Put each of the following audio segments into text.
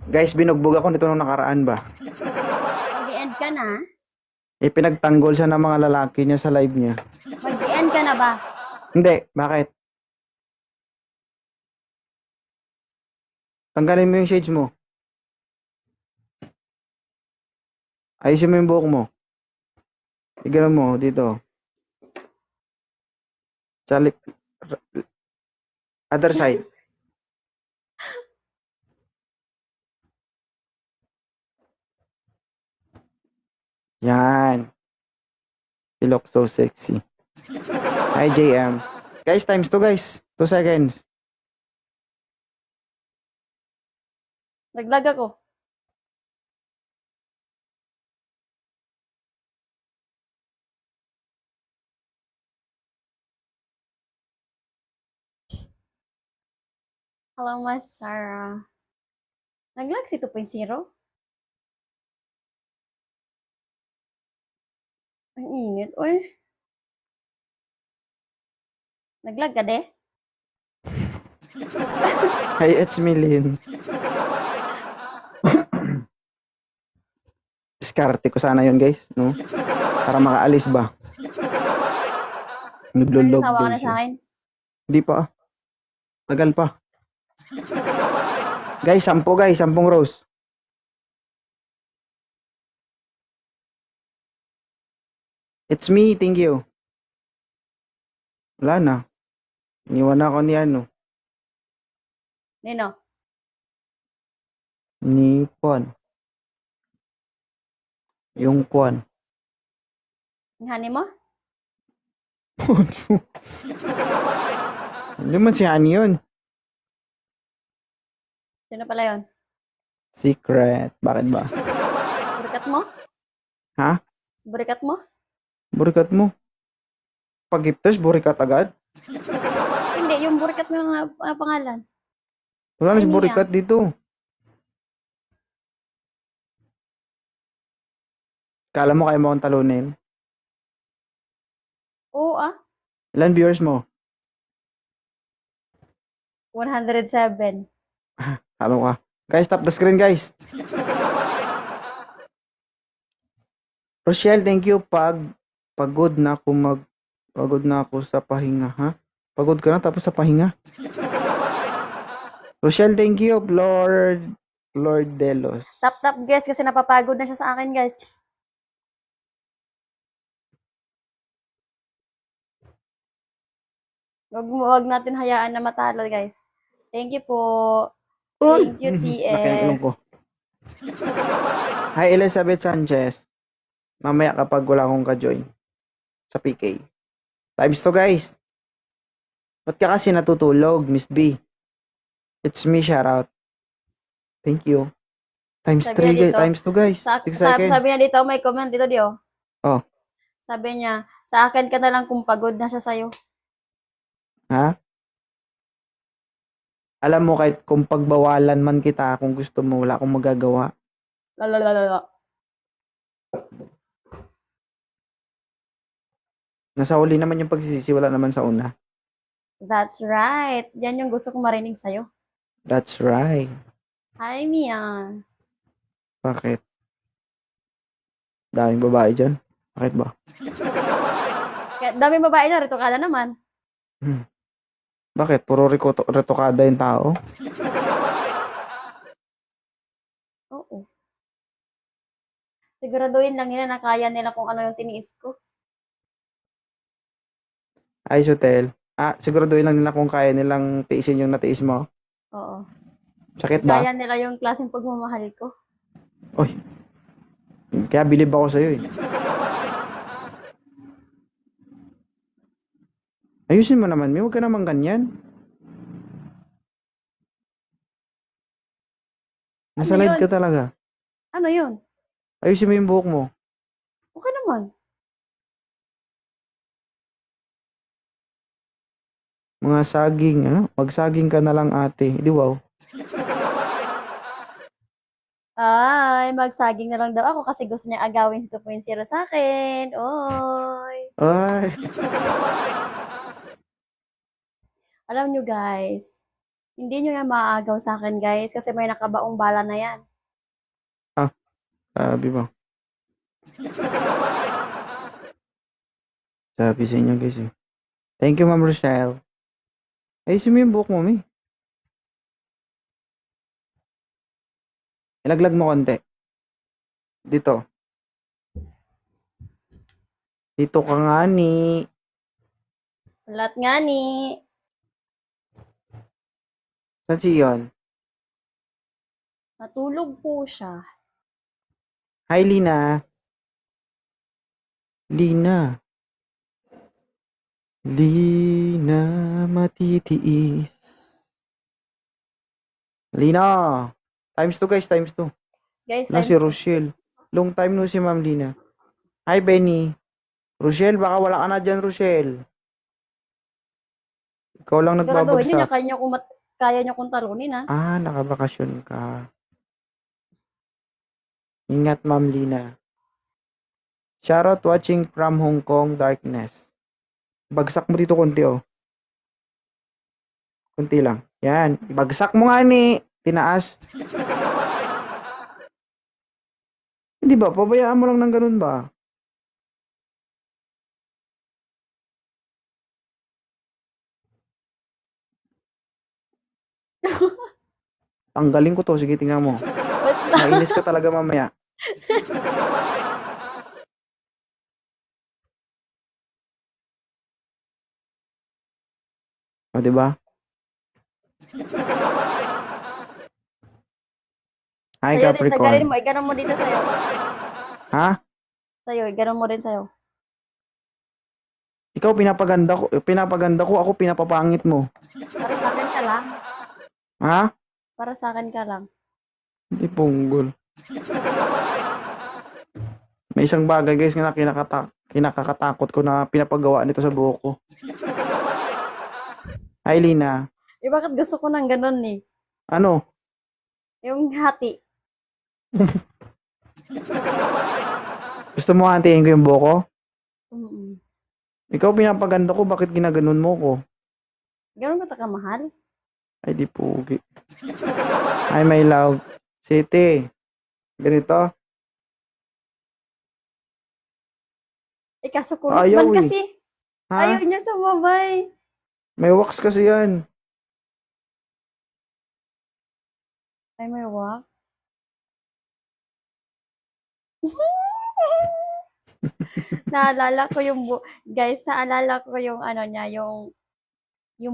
Guys, binugbog ako nito nung nakaraan ba? Mag-end ka na? Pinagtanggol siya ng mga lalaki niya sa live niya. Mag-end ka na ba? Hindi, bakit? Tanggalin mo yung shades mo. Ayusin mo yung buhok mo. Igano mo dito. Sa other side. Yan. You look so sexy. Hi, JM. Guys, times 2 guys. 2 seconds. Naglag ako. Hello, Mas Sarah. Naglag si 2.0? Ang init, oy. Naglag ka, de? Hi, it's Milin. Diskarte ko sana yun guys, no? Para makaalis ba? Naglulog Sawa ka daw na sa siya. akin? Hindi pa. Tagal pa. Guys, 10 guys, 10 rose. It's me, thank you. Wala na. Iniwan ako ni ano. Nino? Ni Kwan. Yung Kwan. Yung honey mo? Hindi man si Ani yun. Sino pala yun? Secret. Bakit ba? Burikat mo? Ha? Burikat mo? Burikat mo. Pag-giptos, burikat agad. Hindi, yung burikat mo yung pangalan. Wala na si Ay, burikat dito. Kala mo kaya mo akong talunin? Oo ah. Ilan viewers mo? 107. Halo ka. Guys, stop the screen guys. Rochelle, thank you. Pagod na ako sa pahinga, ha? Pagod ka na tapos sa pahinga. Rochelle, thank you. Lord Delos. Tap guys kasi napapagod na siya sa akin guys. Wag natin hayaan na matalo guys. Thank you po. Thank you, Laki ng ilong TS. ko. Hi, Elizabeth Sanchez. Mamaya kapag wala akong ka-join sa PK. Times to guys. Ba't ka kasi natutulog, Miss B? It's me, shoutout. Thank you. Times Sabi 3 niya guys. dito, Times 2 guys. 6 seconds. sabi niya dito, may comment dito, Dio. Oh. Sabi niya, sa akin ka na lang kung pagod na siya sa'yo. Ha? Alam mo, kahit kung pagbawalan man kita, kung gusto mo, wala akong magagawa. Lalalala. Nasa huli naman yung pagsisisi, wala naman sa una. That's right. Yan yung gusto kong marinig sa'yo. That's right. Hi, Mia. Bakit? Daming babae dyan. Bakit ba? Kaya daming babae na, rito ka na naman. Bakit? Puro retokada yung tao? Oo. Siguraduhin lang nila na kaya nila kung ano yung tiniis ko. Ay, Sotel. Siguraduhin lang nila kung kaya nilang tiisin yung natiis mo. Oo. Sakit ba? Kaya nila yung klaseng pagmamahal ko. Oy. Kaya bilib ako sa'yo eh. Ayusin mo naman, May. Huwag ka naman ganyan. Nasa Ano live yun? ka talaga. Ano yun? Ayusin mo yung buhok mo. Okay naman. Mga saging, ano? Magsaging ka na lang ate. Di wow. Ay, magsaging na lang daw ako kasi gusto niya agawin si 2.0 sa akin. Oy. Ay. Alam nyo guys, Hindi nyo yan maaagaw sa akin, guys. Kasi may nakabaong bala na yan. Sabi ba? Sabi sa inyo guys eh. Thank you, Ma'am Rochelle. Ayusin mo yung buhok mo, Mi. Ilaglag mo konti. Dito. Dito ka nga ni. Lahat nga ni. Saan si Yon? Natulog po siya. Hi, Lina. Lina. Lina matitiis. Lina. Times 2 guys, times 2. Guys, Wala si Rochelle. Long time no si Ma'am Lina. Hi, Benny. Rochelle, baka wala ka na dyan, Rochelle. Ikaw lang siguraduhin nyo nagbabagsak. na kaya nyo kong talunin, ha? Ah, nakabakasyon ka. Ingat, Ma'am Lina. Shoutout watching from Hong Kong, Darkness. Bagsak mo dito konti, oh. Konti lang. Yan. Bagsak mo nga ni. Tinaas. Hindi ba? Pabayaan mo lang ng ganun ba? Tanggalin ko to. Sige, tingnan mo. Wait lang. Mainis ka talaga mamaya. O, diba? Hi, Sa'yo din, tagalin Capricorn. mo. Iganon mo dito sa'yo. Ha? Sa'yo, iganon mo rin sa'yo. Ikaw, pinapaganda ko. Ako, pinapapangit mo. Para sa akin ka lang. Ha? Para sa akin ka lang. Hindi punggol. May isang bagay, guys, na kinakakatakot ko na pinapagawa nito sa buhok ko. Hi, Lina. Eh, bakit gusto ko ng ganon, eh? Ano? Yung hati. Gusto mo hantiin ko yung buhok ko? Mm-mm. Ikaw, pinapaganda ko. Bakit ginaganon mo ko? Ganon ba ito kamahal? Ay, di pugi. Hi, my love. City. Ganito? Eh, kaso kulot Ayaw, man eh. kasi. Ha? Ayaw niya sumabay. May wax kasi yan. Ay, may wax. Naalala ko yung guys, naalala ko yung ano niya, yung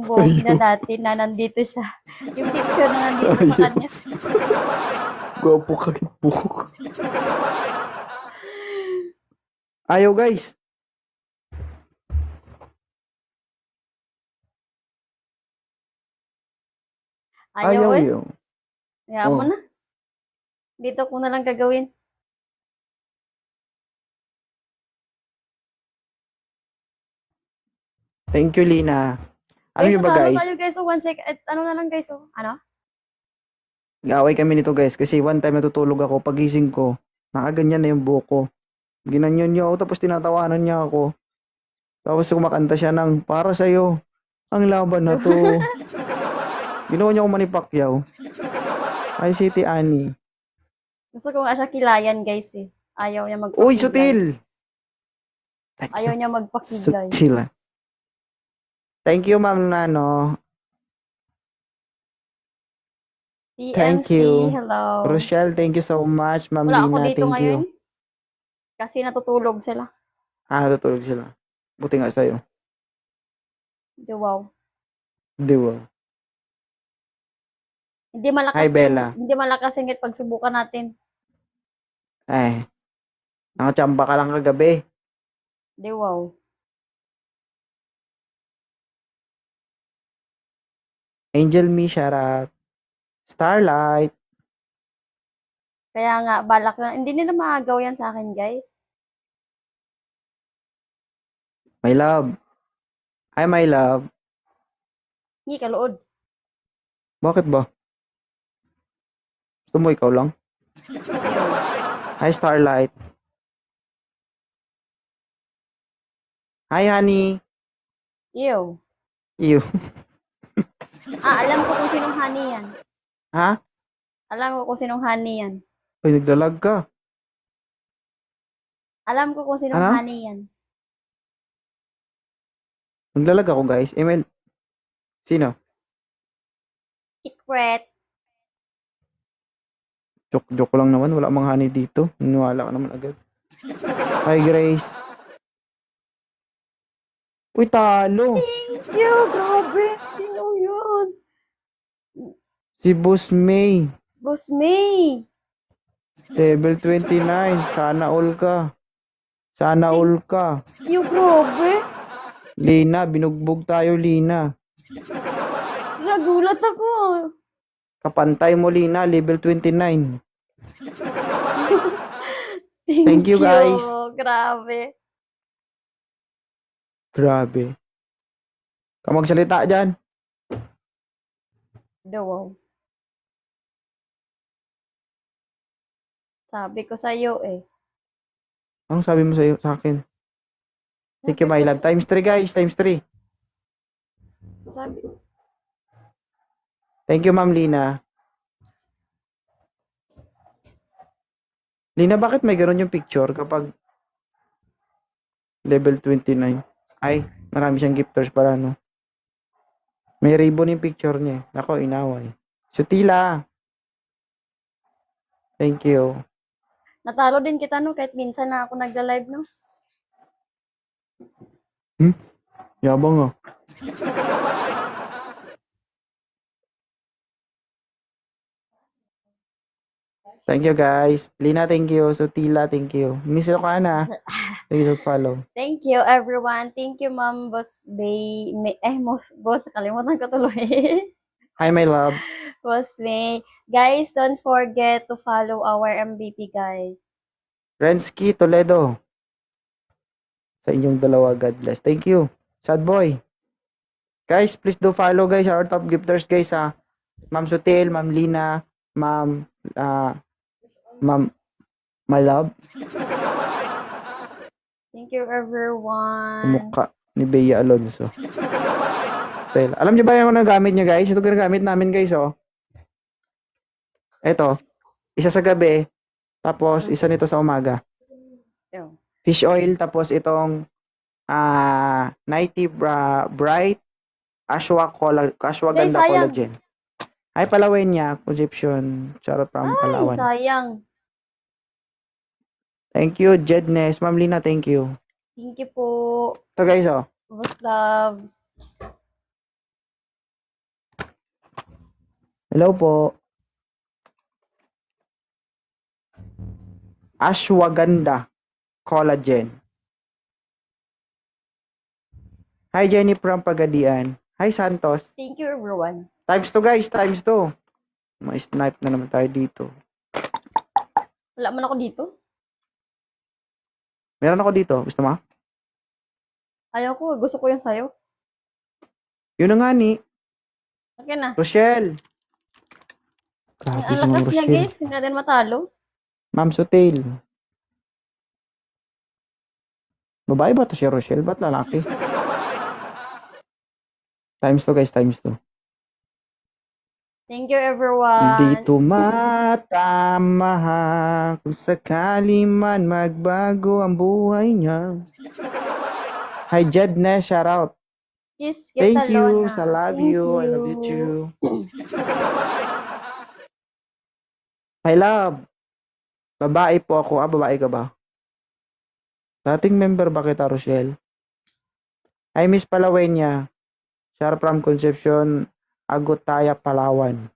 buhok niya dati na nandito siya. Yung picture na nandito sa kanya. Gwapo ka rin buhok. Ayaw, guys. Ayaw, eh. yun. Kaya mo Oh. na. Dito ko na lang gagawin. Thank you, Lina. Ano Guys, yun ba, natalo guys? tayo guys. So, one sec. Ano na lang guys, oh. Ano? Gaway kami nito, guys. Kasi one time natutulog ako. Pagising ko, nakaganyan na yung buhok ko. Ginanyan niya ako, tapos tinatawanan niya ako. Tapos kumakanta siya ng, para sa'yo, ang laban na to. Ginawa niya ako Manny Pacquiao. Hi, City Annie. Gusto ko nga siya kilayan guys eh. Ayaw niya magpakiglay. Uy, sutil! Ayaw niya magpakiglay. Sutil. Thank you, Ma'am Nano. TMC, Thank you. hello. Rochelle, thank you so much. Ma'am Wala ako Lina, dito thank ngayon. you. Kasi natutulog sila. Natutulog sila. Buti nga sa'yo. Wow. Di ba? Hindi malakas Hi, Bella. Hindi malakas yung pagsubukan natin. Nakachamba ka lang kagabi. Wow. Angel Me, shout out. Starlight. Kaya nga, balak na. Hindi nila maagaw yan sa akin, guys. My love. Hi, my love. Hindi, kaluod. Bakit ba? Gusto mo ikaw lang? Hi, Starlight. Hi, honey. Ew. You. Alam ko kung sinong honey yan. Ha? Alam ko kung sinong honey yan. Ay, nagdalag ka. Alam ko kung sinong Ano? honey yan. Naglalag ako, guys. Email. Sino? Secret. Joke lang naman. Wala mang honey dito. Niniwala ka naman agad. Hi, Grace. Uy, talo. Thank you. Grabe. Sino yun? Si Boss May. Boss May. Level 29. Sana all ka. Sana all ka. You grabe. Lina, binugbog tayo, Lina. Nagulat ako. Kapantay mo, Lina. Level 29. Thank you, guys. Grabe. Grabe. Ka magsalita dyan. Wow. Sabi ko sa'yo eh. Anong sabi mo sa akin? Thank you, my love. Times 3, guys. Times 3. Sabi, Thank you, Ma'am Lina. Lina, bakit may ganun yung picture kapag level 29? Ay, marami siyang gifters para no. May ribbon yung picture niya. Nako, inaway. Sutila. Thank you. natalo din kita no kahit minsan na ako nagla-live no. Yabang ah. Thank you, guys. Lina, thank you. Sutila, thank you. Miss ka na. Thank you for follow. Thank you everyone. Thank you Ma'am Boss Bay. Boss, kalimutan ko tuloy. Hi, my love. Boss May. Guys, don't forget to follow our MVP guys. Rensky Toledo. Sa inyong dalawa, God bless. Thank you. Sad boy. Guys, please do follow, guys. Our top gifters, guys, ha. Ma'am Sutil, Ma'am Lina, Ma'am, Ma'am, my love. Thank you everyone. Mukha ni Bea Alonso. Well, alam niyo ba yung nagamit niyo, guys? Ito ginagamit namin, guys, oh. Ito. Isa sa gabi. Tapos, isa nito sa umaga. Yo. Fish oil. Tapos, itong Nighty Bright Ashwagandha Guys, sayang. Collagen. Ay, Palawan niya. Conception. Charot from Ay, Palawan. sayang. Thank you, Jedness. Ma'am Lina, thank you. Thank you po. Ito, guys, oh. Boss Love. Hello po. Ashwagandha Collagen. Hi, Jenny from Pagadian. Hi, Santos. Thank you everyone. Times 2, guys. Times 2. May snipe na naman tayo dito. Wala man ako dito. Meron ako dito. Gusto mo? Ayaw ko. Gusto ko yung sayo. Yun na nga ni. Okay na. Rochelle. Grabe Ang si Ma'am lakas niya Rochelle. guys. Hindi natin matalo. Ma'am Sutil. Babae ba to si Rochelle? Ba't lalaki? Times 2, guys. Times 2. Thank you everyone. Hindi tumatama kung sakali man magbago ang buhay niya. Hi, Jedness. Shout out. Kiss Thank kita, you. Lona. I love Thank you. I love you too. My love. Babae po ako. Babae ka ba? Dating member ba kita, Rochelle? Hi, Miss Palawenya. Shout out from Concepcion, Agutaya, Palawan.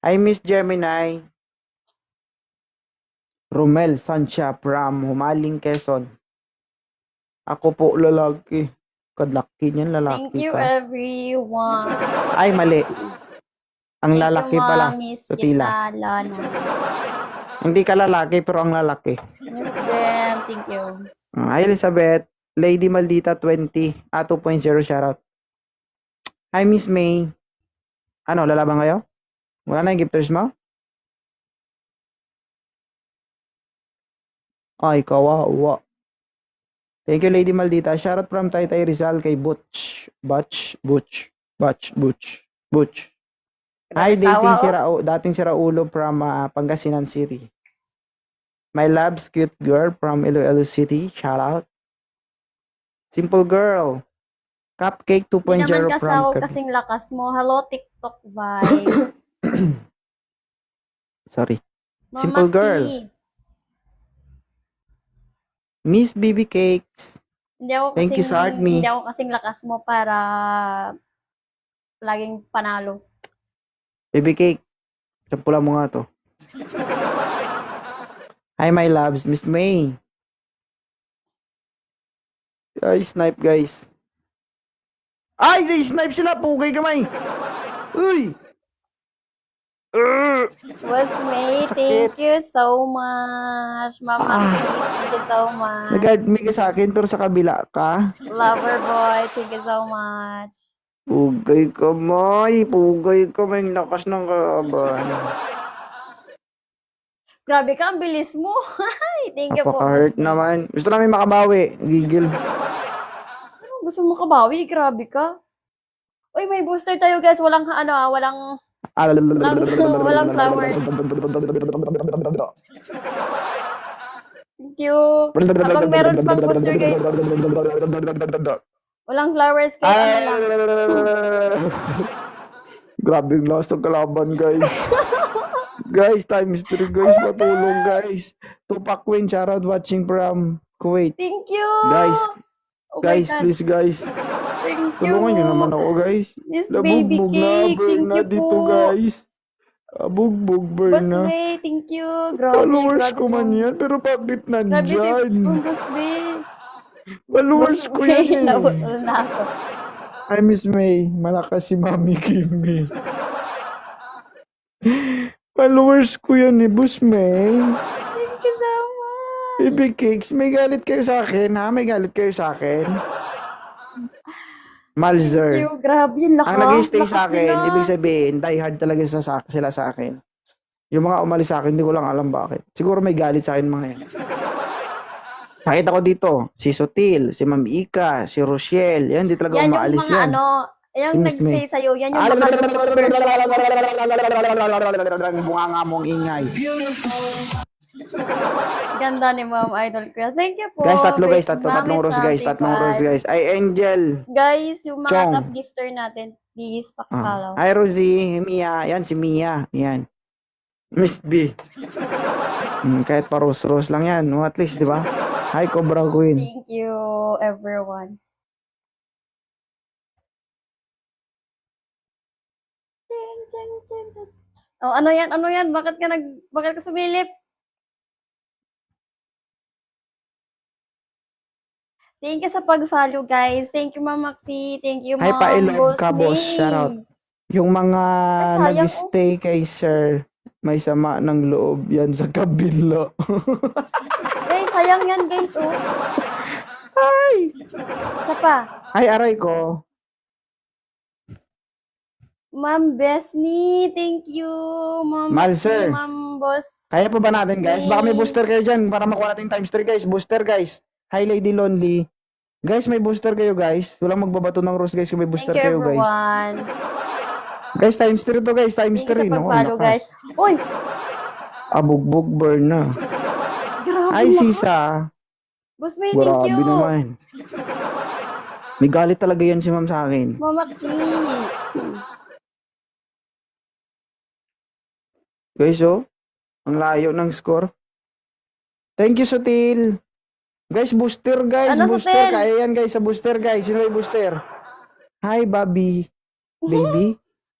Hi, Miss Gemini. Romel Sancha from Humaling, Quezon. Ako po lalaki. Kadlaki niyan, Thank lalaki you ka. everyone. Ay, mali. Ang Thank lalaki you, pala. Miss Sutila. kita, Lona. Hindi ka lalaki, pero ang lalaki. Miss Jem, thank you. Hi, Elizabeth. Lady Maldita 20. 2.0 shoutout. Hi, Miss May. Ano, lalaban kayo? Wala na yung gifters mo? Ay, kawawa. Thank you, Lady Maldita. Shoutout from Taytay Rizal kay Butch. Butch. Butch. Hi, Tawa, oh. dating siraulo from Pangasinan City. My love's cute girl from Iloilo City. Shout out. Simple girl. Cupcake Hindi 2.0 naman kasi from ako kasing lakas mo. Hello, TikTok vibes. Sorry. Mama Simple girl. Miss BB Cakes. Thank you, Sartney. Hindi ako kasing lakas mo para laging panalo. Baby Cake. Sampula mo nga to. Hi, my loves. Miss May. Ay, snipe, guys. Ay, snipe sila. Pugay kamay. Uy! Was May, thank you so much. Mama, thank you so much. Nag-admit ka sa akin, pero sa kabila ka. Lover boy, thank you so much. Pugay kamay. Pugay kamay. Lakas ng kalaban. Grabe ka, ang bilis mo. Thank you po. Napaka-hurt naman. Gusto namin makabawi. Gigil. Gusto mo kabawi? Grabe ka. Uy, may booster tayo guys. Walang walang flowers. Thank you. Habang meron pang booster guys. Walang flowers kaya lang. Grabe yung last ng kalaban, guys. Guys, times 3, guys. Patulong, guys. Tupac Queen, shoutout watching from Kuwait. Thank you. Guys, Oh guys, my God. please, guys. Thank you. Tulungan nyo naman ako, guys. This baby Nabugbog na, cake. burn Thank na you dito, po. guys. Bugbog, burn Boss na. May, thank you. Grabe. Followers grabe ko man sa- yan, pero bakit Grabe si nandyan? Boss May. Followers ko yan eh. Nawala na ako. Hi, Miss May. Malakas si Mami Kimmy. Followers ko yan eh, Boss May. Thank you so much. Baby Cakes, may galit kayo sa akin, ha? May galit kayo sa akin? Malzer. Thank you. Grabe yun. Lakas. Ang nag-stay Lakas sa akin, nila. ibig sabihin, die hard talaga sila sa akin. Yung mga umalis sa akin, hindi ko lang alam bakit. Siguro may galit sa akin mga yan. Nakita ko dito, si Sotil, si Ma'am Ika, si Rochelle, yan, di talaga Yan yung umaalis mga yan. yung Miss nag-stay May. sa'yo. Yan yung mga Bunganga mong ingay. ganda ni Ma'am Idol Kuya. Thank you po. Guys, tatlong Mami rose guys, tatlong rose guys. Ay, Angel. Guys, yung mga Chong. top gifter natin, please, pakipollow. Ay, Rosie, Mia. Yan, si Mia. Yan. Miss B. Kahit pa rose lang yan. No, at least, di ba? Hi, Cobra Queen. Thank you, everyone. Ting, ting, ting, ting. Oh, ano yan? Ano yan? Bakit ka sumilip? Thank you sa pag-follow, guys. Thank you, Ma'am Maxi. Thank you, Hi, Ma'am Pa-Ilog ka, boss. May. Shout out. Yung mga Ay, sayang, nag-stay kay Sir, may sama ng loob yan sa kabila. Guys, sayang yan, guys. Oh. Ay! Isa pa. Ay, aray ko. Ma'am Besnie, thank you. Ma'am Malzer. Maxi, Ma'am Boss. Kaya pa ba natin, guys? Baka may booster kayo dyan para makuha natin times 3, guys. Booster, guys. Hi, Lady Lonely. Guys, may booster kayo, guys. Walang magbabato ng rose, guys, kung may booster Thank you, kayo, guys. everyone. Guys, times 3 to, guys. Times Thank you 3. sa pag-follow, guys. Uy! Abugbog burn na. Grabe Ay, lakas. Sisa. Boss May, thank Grabe you. naman. May galit talaga yan si ma'am sa akin. Ma'am Maxi. Guys, oh. Ang layo ng score. Thank you, Sotil. Guys, booster, guys. Ano, booster. Sotil? Kaya yan, guys. Sa booster, guys. Sino may booster? Hi, Bobby. Baby?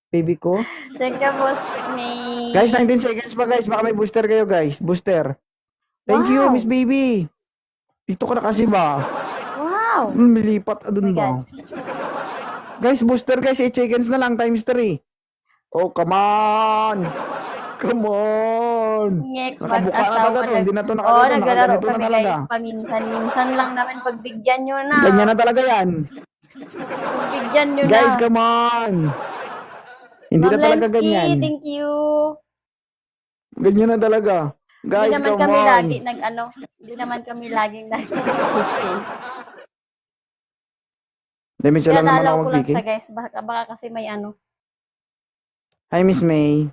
Baby ko? Thank you, Boss May. Guys, 19 seconds pa, guys. Baka may booster kayo, guys. Booster. Thank you, Wow. Miss Baby. Dito ka na kasi ba? Wow. Milipat ka dun Oh my ba? God. Guys, booster, guys. 8 seconds na lang. Times 3. Oh, come on. Come on. Ngek, Nakabuka na mag-asawa talaga to. Hindi na to Oo, nakalito. naglalaro Nakaganito na kami, talaga. guys. Paminsan-minsan lang naman. Pagbigyan nyo na. Ganyan na talaga yan. Pagbigyan nyo na. Guys, come on. Hindi na Ma'am talaga Lensky, ganyan. thank you. Ganyan na talaga. Guys, Hindi naman come kami on. lagi hindi naman kami laging Dami sila naman Naalala ako ko lang mag-PK. siya, guys. Baka kasi may Hi, Miss May.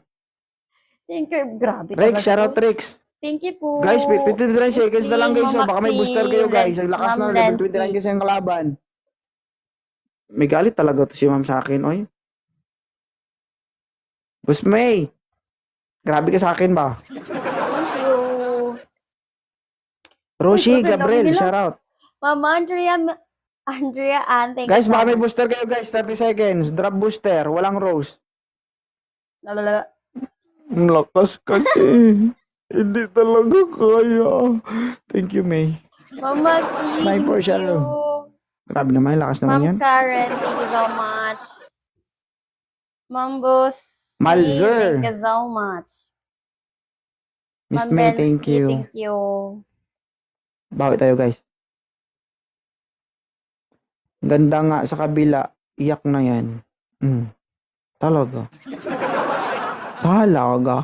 Thank you. Grabe Rex, talaga shoutout to. Rex. Thank you po. Guys, 29 seconds na lang guys. Ma'am Oh. Baka may booster kayo guys. Ang lakas Ma'am na, level 29 Lensky. kasi ang kalaban. May galit talaga to si ma'am sa akin, oy. Boss May. Grabe ka sa akin ba? Thank you. Roshi, Uy, grabe, Gabriel, dami nila. shoutout. Mama Andrea Ann, thank Guys, you so baka may much. booster kayo guys. 30 seconds. Drop booster. Walang rose. Lalala. Ang lakas kasi. Hindi talaga kaya. Thank you, May. Mama C, Sniper thank siya, you. Grabe naman, lakas naman yan. Ma'am Karen, thank you so much. Ma'am Bus, Malzer. thank you so much. Miss Ma'am May, thank Bensky, you. thank you. Bawi tayo guys. Ganda nga sa kabila. Iyak na yan. Talaga. Talaga.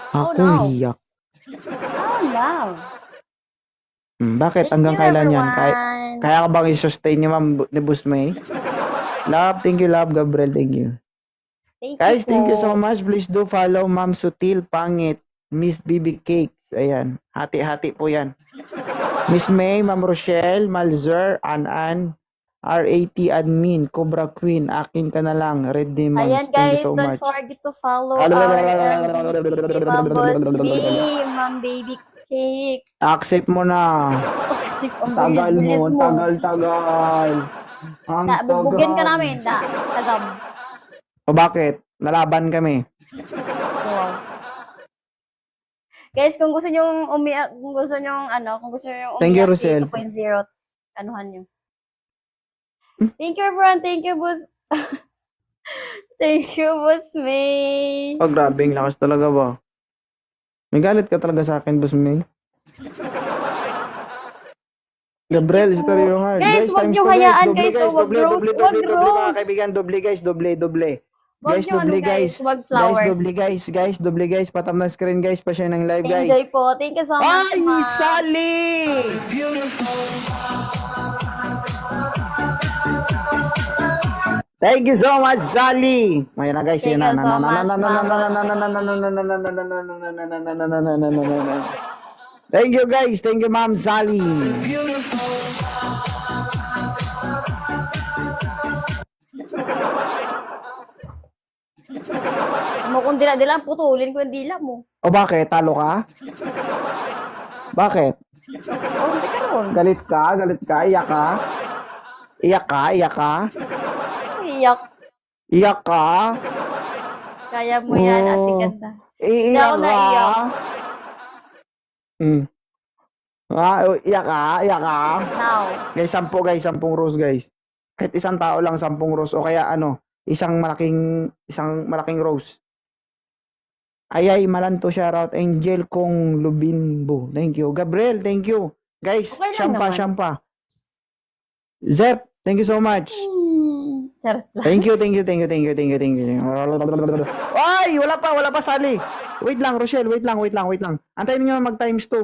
Oh, Ako no. iyak. Oh, wow. Bakit? Thank Hanggang you, kailan yan? everyone. Kaya ka bang i-sustain ni ma'am ni Boss May? Love, thank you, love. Gabriel, thank you. Guys, thank you so much. Please do follow Ma'am Sutil Pangit, Miss BB Cakes. Ayan. Hati-hati po yan. Miss May, Ma'am Rochelle, Malzer, An, RAT Admin, Cobra Queen, akin ka na lang, Red Demons. Ayan Thank guys, you so don't much. forget to follow our Ma'am Boss B, Ma'am Baby Cake. Accept mo na. Sip, ang Tagal bilis-bilis mo, mo. tagal. Ang Bubugin ka tagal. namin. Tagam. O bakit? Nalaban kami. Wow. Guys, kung gusto nyo umiyak, kung gusto nyo umiyak, Thank you, Rosel. 2.0, anuhan nyo. Thank you, everyone. Thank you, Boss. Thank you, Boss May. Oh, grabe, ang lakas talaga ba? May galit ka talaga sa akin, Boss May. Gabriel, is that your heart? Guys, wag times nyo two, hayaan, Doble, guys. So, wag doble, rose. doble, Wag doble, mga rose. kaibigan. Doble, guys. Doble. Wag Guys, nyo, doble, guys. Wag Guys, flowers. doble, guys. Guys, doble, guys. Patam ng screen, guys. Pa-share ng live, guys. Enjoy po. Thank you so much, Ay, ma'am. Sally! Thank you so much, Sally! Ayan na, guys. Thank Yan you so much, na. Thank you, guys. Thank you, Ma'am Sally. Mo kung dila-dila, putulin ko yung dila mo. O bakit? Talo ka? Bakit? Oh, hindi ka ron. Galit ka? Iyak ka? Iyak ka? Iyak. Iyak ka? Kaya mo yan, Oh. ate ganda. Hindi Iiyak ako ka? naiyak. Iyak ka? Now. Guys, 10 rose, guys. Kahit isang tao lang, 10 rose. O kaya isang malaking rose. Ayay, Malanto, shoutout. Angel kong Lubinbo. Thank you. Gabriel, thank you. Guys, Okay lang naman. Shampa. Zep, thank you so much. Charot lang. Thank you. Ay, wala pa, Sally. Wait lang, Rochelle, wait lang. Antayin niyo mag times 2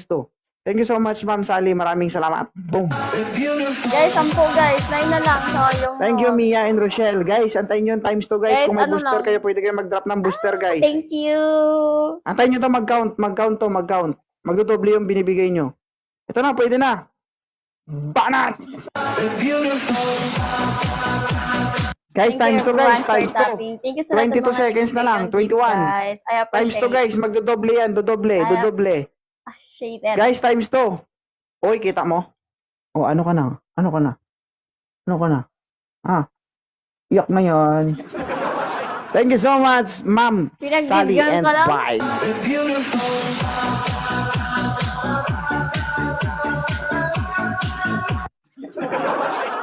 to. Thank you so much, Ma'am Sally. Maraming salamat. Boom. Guys, 10 guys. 9 na lang. So, yung Thank you, Mia and Rochelle. Guys, antayin niyo yung times 2, guys. Guys, Kung may ano booster lang? kayo, pwede kayo mag-drop ng booster, guys. Thank you. Antayin niyo to mag-count. Magdodoble yung binibigay niyo. Ito na, pwede na. Banat! Guys, times 2, guys. Times 2. Thank you sa lahat ng 22 mga seconds na lang, nag-click 21. guys. I Times 2, appreciate guys. Magdodoble yan. Dodoble. it. Guys, times 2. Oy, kita mo? O, ano ka na? Iyak na yan. Thank you so much, Ma'am Sally Pinagbigyan and ka lang? bye.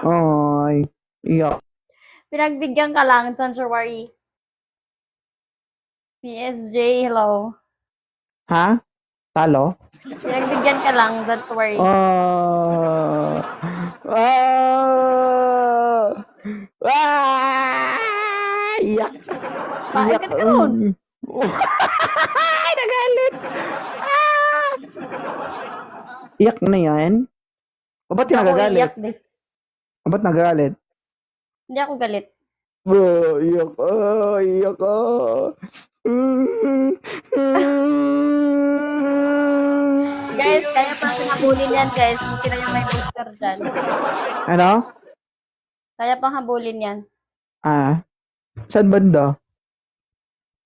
Ay, iyak. Pinagbigyan ka lang, Sanctuary. PSJ, hello. Ha? Talo? Pinagbigyan ka lang, don't worry. Iyak. Bakit ka nun? Ay, nagalit. Iyak na yan? O ba't yung Ako nagagalit? iyak din. O ba't nagagalit? Hindi ako galit. Iyak ka, iyak ka. Guys, kaya pa habulin yan, guys. Kung sino yung may booster dyan. Ano? Kaya pang habulin yan. Ah, saan banda?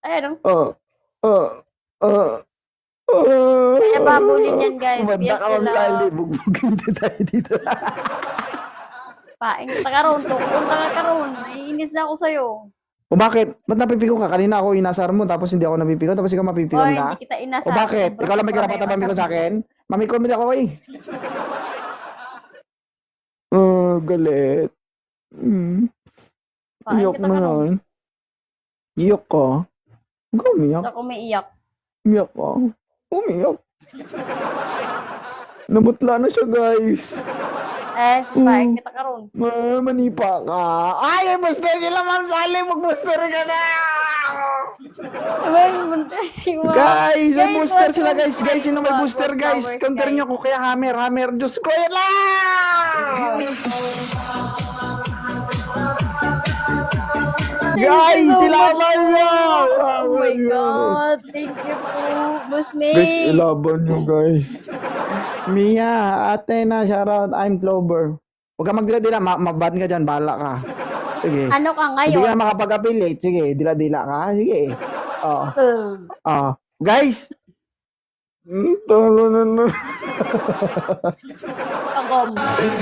Ayun, Oh, oh, oh, kaya pa habulin yan, guys. Banda Yes, ka, Ma'am sila. Sally. Bugbugin din tayo dito. Paing kita karon, punta ka karon. Naiinis na ako sa'yo. O bakit? Ba't napipiko ka? Kanina ako inasar mo, tapos hindi ako napipiko, tapos ikaw mapipikon Oy, ka? hindi kita inasa. O bakit? Ikaw lang may karapatan mamikon sa akin? Mamikon mo din ako eh. Oh, galit. Paing Iyok kita na karon. yan. Iyok ka? Huwag ka umiyak. Ako may iyak. Umiyak ka? Umiyak. Namutla na siya, guys. Paing kita karon. Manipa ka. Ay, booster sila, Ma'am Sally. Mag-booster ka na. Ay, bunta si Ma'am. Guys, may Guys, booster wag sila, mong guys. Guys, sino may wag booster, mong guys? flowers, Counter guys. nyo ko kaya hammer. Diyos ko, yan lang! Guys, Thank you so sila much man po. yan! Oh my God. Thank you po, Boss May. Guys, ilaban nyo, guys. Mia, ate na, shoutout. I'm Clover. Huwag ka magdila-dila, maban ka dyan, bahala ka. Sige. Ano ka Hindi ngayon? ka makapag-affiliate. Sige, dila-dila ka. Sige. Oo. Guys! Talo na. Kagom. Thank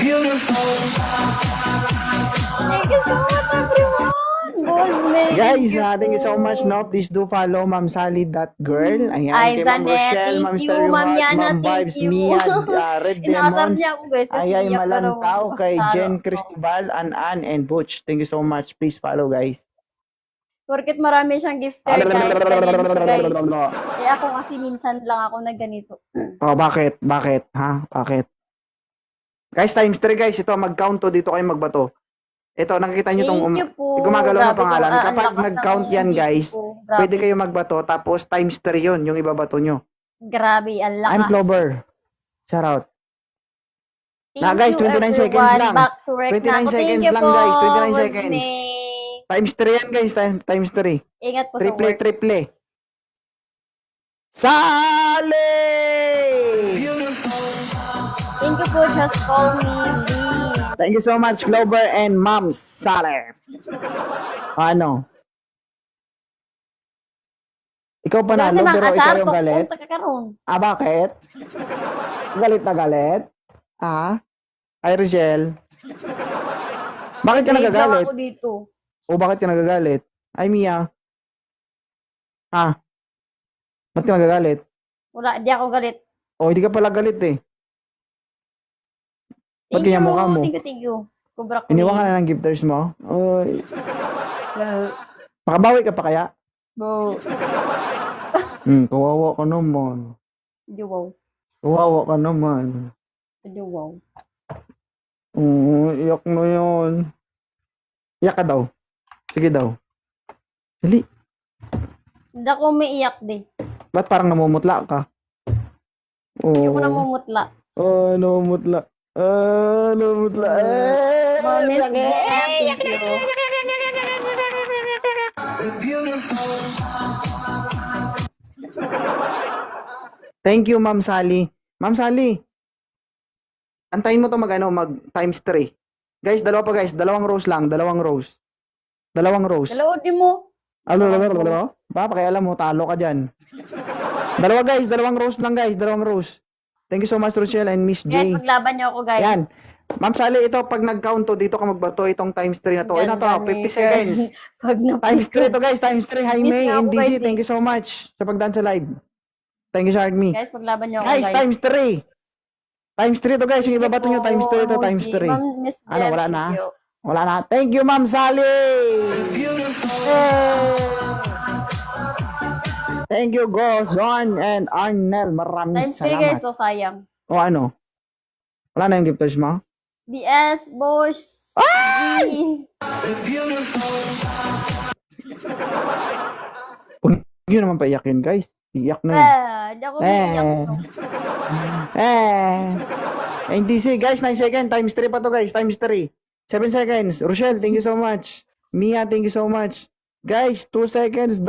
you so much, everyone. Boss May. Guys, thank you so much. No, please do follow Ma'am Sally that girl. Ayan, Ay, kay Ma'am Zanet, Rochelle, thank Ma'am you, Stereo Ma'am Heart, Yana, Ma'am thank Vibes, you. Mia, Red Inaasar Demons, niya ako, guys. kasi Ayay iyak, pero Malantao, kay basta Jen ako. Cristobal, An, and Butch. Thank you so much. Please follow, guys. Porket marami siyang gifter, guys. Ganyan siya, guys. Eh ako kasi minsan lang ako na ganito. Oh, bakit? Bakit? Ha? Bakit? Guys, times 3 guys. Ito, mag-count to. Dito kayo magbato. Ito, nakikita nyo tong Thank you po. gumagalaw na Grabe pangalan. ang Kapag lakas nag-count ng yan, hindi guys, ko. Grabe. pwede kayo magbato. Tapos times 3 yun, yung ibabato nyo. Grabe, ang lakas. I'm Clover. Shout out. Thank Na, guys, you, 29 everyone. seconds lang. Back to work 29 na ako. Thank seconds you lang, po, guys. 29 Boss seconds. May. Times 3 yan, guys. Times 3. Ingat po sa Triple, work. triple. Sally! Thank you po, just call me Lee. Thank you so much, Clover and Ma'am Sally. Ano? Ikaw panalo, Kasi pero ikaw mang-asar, yung galit? punta ka karon. Ah, bakit? Galit na galit? Ah? Ay, Rochelle. Bakit ka Grade lang nagagalit? ako dito. O bakit ka nagagalit? Ay, Mia. Ah? Ba't ka nagagalit? Wala, di ako galit. O, hindi ka pala galit eh. Ba't Thank you, ganyan mukha mo? thank you. Kubra ko. Iniwan ka na ng gifters mo? Oy. na. Makabawi ka pa kaya? Bo. Kawawa ka naman. Wow. Kawawa ka naman. Wow. Iyak na yun. Iyak ka daw. Sige daw. Dali. Hindi ako umiiyak din. Ba't parang namumutla ka? Hindi ko namumutla. Namumutla. Namumutla. Miss Laki. thank you. Thank you, Ma'am Sally. Ma'am Sally, antayin mo to mag times 3. Guys, dalawa pa guys. Dalawang rows lang. Dalawang rows. Dalawa din mo. Dalawa? Ba, pakialam mo, talo ka dyan. Dalawa guys, dalawang rows lang guys. Dalawang rows. Thank you so much, Rochelle and Miss Guys, J. maglaban niyo ako, guys. Yan. Ma'am Sally, ito, pag nag-count to, dito ka magbato itong times 3 na to. Ayun na to, Ganda 50 ni seconds. Pag Times 3 to guys, times 3. Hi, Miss May nga and ako, DC. guys, Thank you so much sa pagdaan sa live. Thank you, Shard Me. Guys, maglaban niyo ako, Guys, times 3. Times 3 to guys. Yung ibabato nyo, times 3 to, times 3. Ma'am, Miss Ano, Jen, wala thank na? you. Wala na. Thank you, Ma'am Sally. Thank you, Gozon and Arnel. Maraming Times 3, guys, salamat. so sayang. O ano? Wala na yung gifters mo? BS, Bosch, G. Huwag nyo naman paiyak yun, guys. Iyak na yun. Hindi ako umiiyak. no. And DC, guys, 9 seconds. Times 3 pa to, guys. Times 3. 7 seconds. Rochelle, thank you so much. Mia, thank you so much. Guys, 2 seconds.